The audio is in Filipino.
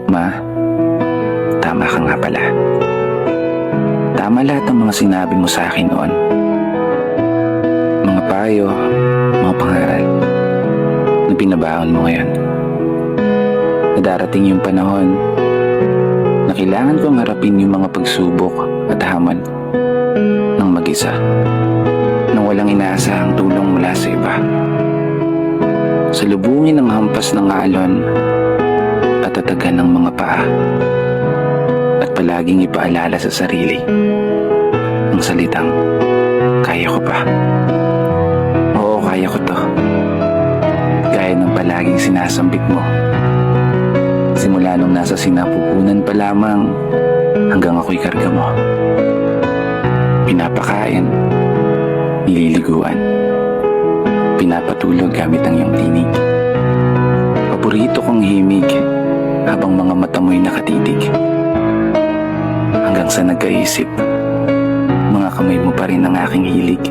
Ma, tama ka nga pala. Tama lahat ng mga sinabi mo sa akin noon. Mga payo, mga pangaral na binabaon mo ngayon. Na darating yung panahon na kailangan kong harapin yung mga pagsubok at hamon ng mag-isa, nang walang inaasahang tulong mula sa iba. Salubungin ang hampas ng alon at tatagan ng mga paa, at palaging ipaalala sa sarili ang salitang, kaya ko pa. Oo, kaya ko to. Gaya ng palaging sinasambit mo. Simula nung nasa sinapupunan pa lamang hanggang ako'y karga mo. Pinapakain, nililiguan, pinapatulog gamit ang iyong tinig. Paborito kong himig habang mga mata mo'y nakatitig. Hanggang sa nagkaisip, mga kamay mo pa rin ang aking hilig.